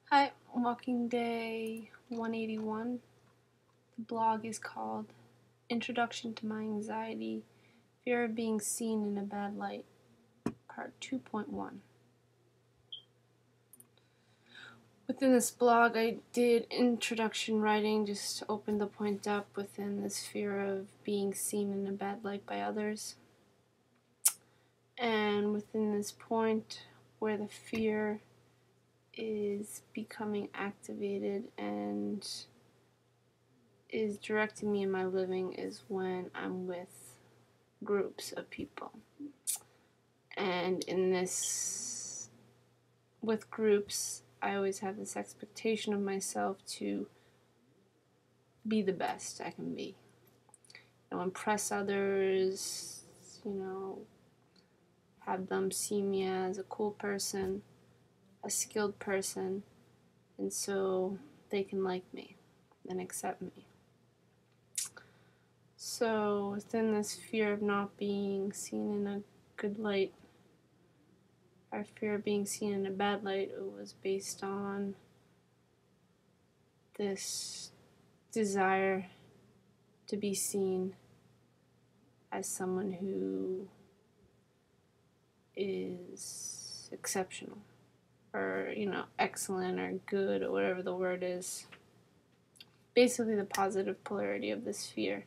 Hi, walking day 181. The blog is called Introduction to My Anxiety, Fear of Being Seen in a Bad Light, Part 2.1. Within this blog, I did introduction writing just to open the point up within this fear of being seen in a bad light by others. And within this point where the fear is becoming activated and is directing me in my living is when I'm with groups of people. And with groups, I always have this expectation of myself to be the best I can be. Impress others, have them see me as a cool person, a skilled person, and so they can like me and accept me. So within this fear of not being seen in a good light, our fear of being seen in a bad light, it was based on this desire to be seen as someone who is exceptional or, excellent or good or whatever the word is. Basically the positive polarity of this fear.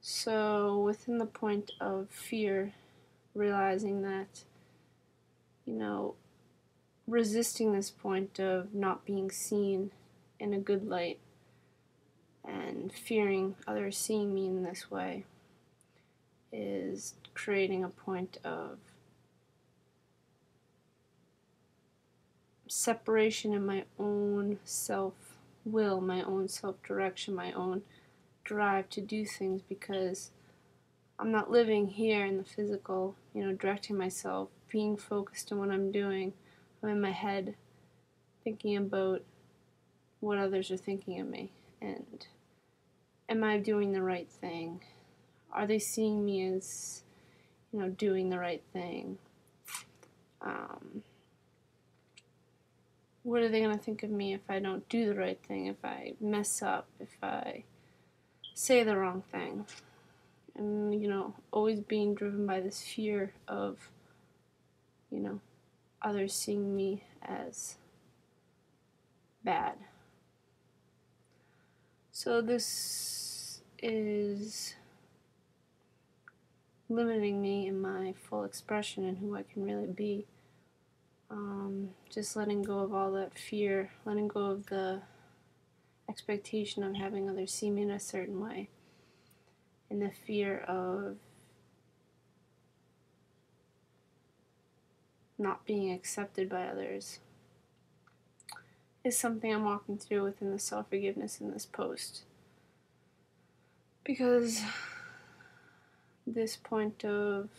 So within the point of fear, realizing that, resisting this point of not being seen in a good light and fearing others seeing me in this way is creating a point of separation in my own self-will, my own self-direction, my own drive to do things, because I'm not living here in the physical, directing myself, being focused on what I'm doing. I'm in my head thinking about what others are thinking of me, and am I doing the right thing? Are they seeing me as, doing the right thing? What are they going to think of me if I don't do the right thing, if I mess up, if I say the wrong thing? And, always being driven by this fear of, others seeing me as bad. So this is limiting me in my full expression and who I can really be. Just letting go of all that fear, letting go of the expectation of having others see me in a certain way, and the fear of not being accepted by others is something I'm walking through within the self-forgiveness in this post. Because this point of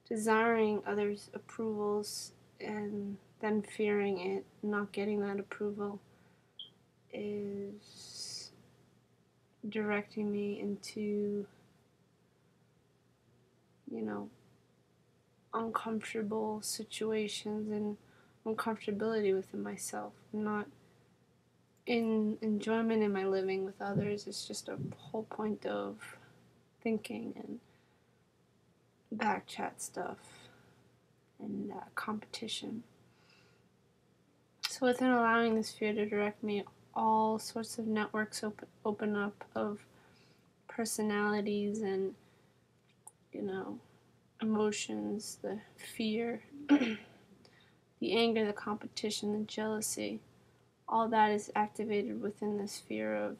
desiring others' approvals and then fearing it, not getting that approval, is directing me into, uncomfortable situations and uncomfortability within myself. I'm not in enjoyment in my living with others. It's just a whole point of thinking and backchat stuff and competition. So within allowing this fear to direct me, all sorts of networks open up of personalities and, emotions, the fear, the anger, the competition, the jealousy. All that is activated within this fear of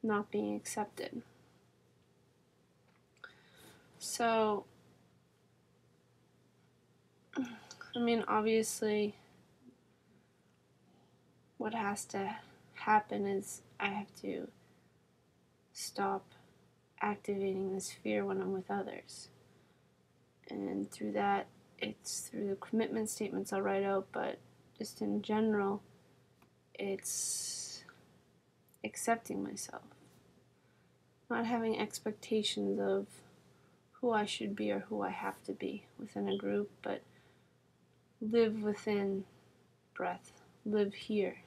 not being accepted. So, obviously, what has to happen is I have to stop activating this fear when I'm with others. And through that, it's through the commitment statements I'll write out, but just in general, it's accepting myself. Not having expectations of who I should be or who I have to be within a group, but live within breath, live here.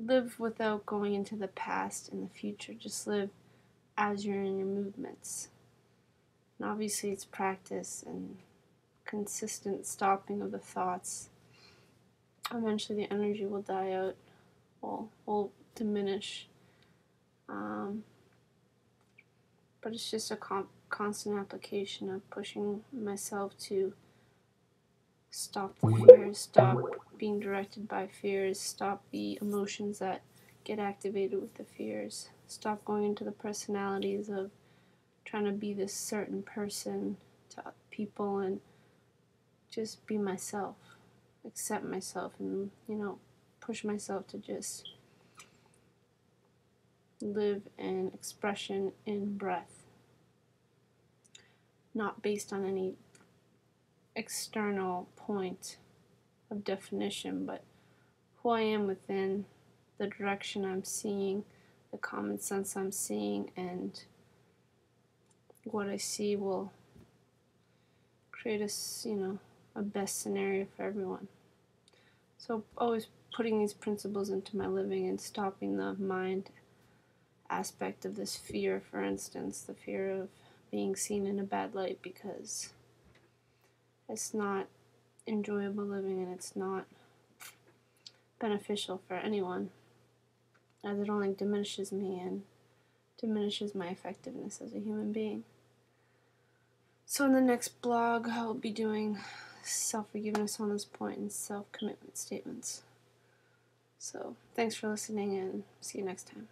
Live without going into the past and the future. Just live as you're in your movements. And obviously it's practice and consistent stopping of the thoughts. Eventually the energy will die out, will diminish. But it's just a constant application of pushing myself to stop the fears, stop being directed by fears, stop the emotions that get activated with the fears, stop going into the personalities of trying to be this certain person to people, and just be myself, accept myself, and, push myself to just live in expression in breath, not based on any external point of definition, but who I am within, the direction I'm seeing, the common sense I'm seeing, and what I see will create a best scenario for everyone. So always putting these principles into my living and stopping the mind aspect of this fear, for instance, the fear of being seen in a bad light, because it's not enjoyable living and it's not beneficial for anyone, as it only diminishes me and diminishes my effectiveness as a human being. So in the next blog, I'll be doing self-forgiveness on this point and self-commitment statements. So thanks for listening, and see you next time.